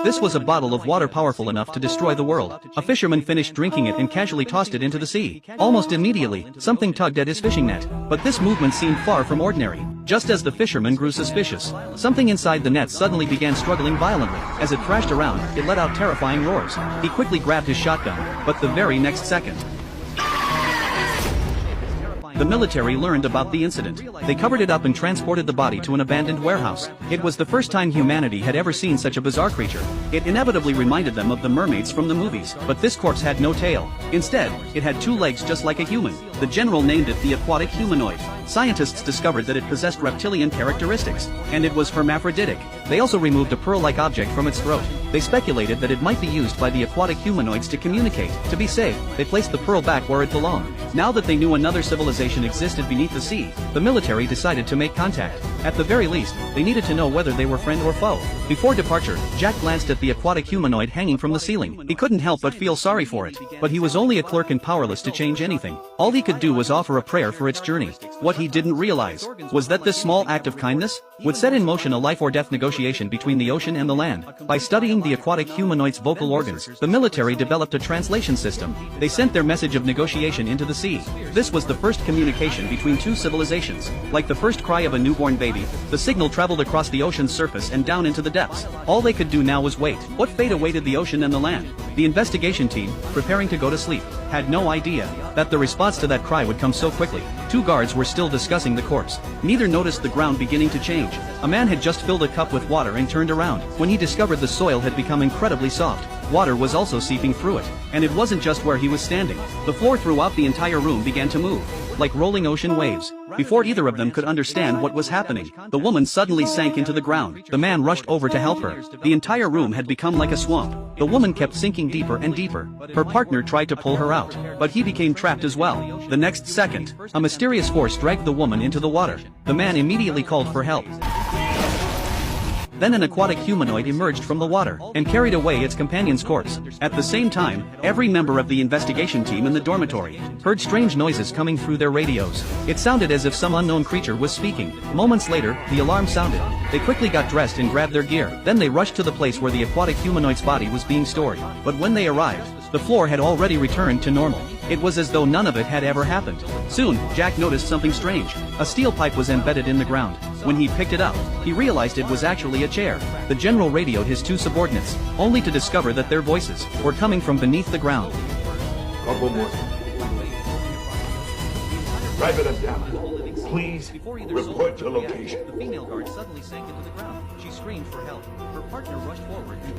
This was a bottle of water powerful enough to destroy the world. A fisherman finished drinking it and casually tossed it into the sea. Almost immediately, something tugged at his fishing net. But this movement seemed far from ordinary. Just as the fisherman grew suspicious, something inside the net suddenly began struggling violently. As it thrashed around, it let out terrifying roars. He quickly grabbed his shotgun, but the very next second, the military learned about the incident. They covered it up and transported the body to an abandoned warehouse. It was the first time humanity had ever seen such a bizarre creature. It inevitably reminded them of the mermaids from the movies, but this corpse had no tail. Instead, it had 2 legs just like a human. The general named it the aquatic humanoid. Scientists discovered that it possessed reptilian characteristics, and it was hermaphroditic. They also removed a pearl-like object from its throat. They speculated that it might be used by the aquatic humanoids to communicate. To be safe, they placed the pearl back where it belonged. Now that they knew another civilization existed beneath the sea, the military decided to make contact. At the very least, they needed to know whether they were friend or foe. Before departure, Jack glanced at the aquatic humanoid hanging from the ceiling. He couldn't help but feel sorry for it. But he was only a clerk and powerless to change anything. All he could do was offer a prayer for its journey. What he didn't realize was that this small act of kindness would set in motion a life-or-death negotiation between the ocean and the land. By studying the aquatic humanoid's vocal organs, the military developed a translation system. They sent their message of negotiation into the sea. This was the first communication between 2 civilizations. Like the first cry of a newborn baby, the signal traveled across the ocean's surface and down into the depths. All they could do now was wait. What fate awaited the ocean and the land? The investigation team, preparing to go to sleep, had no idea that the response to that cry would come so quickly. 2 guards were still discussing the corpse. Neither noticed the ground beginning to change. A man had just filled a cup with water and turned around. When he discovered the soil had become incredibly soft, water was also seeping through it. And it wasn't just where he was standing. The floor throughout the entire room began to move, like rolling ocean waves. Before either of them could understand what was happening, the woman suddenly sank into the ground. The man rushed over to help her. The entire room had become like a swamp. The woman kept sinking deeper and deeper. Her partner tried to pull her out, but he became trapped as well. The next second, a mysterious force dragged the woman into the water. The man immediately called for help. Then an aquatic humanoid emerged from the water and carried away its companion's corpse. At the same time, every member of the investigation team in the dormitory heard strange noises coming through their radios. It sounded as if some unknown creature was speaking. Moments later, the alarm sounded. They quickly got dressed and grabbed their gear. Then they rushed to the place where the aquatic humanoid's body was being stored. But when they arrived, the floor had already returned to normal. It was as though none of it had ever happened. Soon, Jack noticed something strange. A steel pipe was embedded in the ground. When he picked it up, he realized it was actually a chair. The general radioed his 2 subordinates, only to discover that their voices were coming from beneath the ground. Private Abdallah, please report to location. The female guard suddenly sank into the ground. She screamed for help. Her partner rushed forward.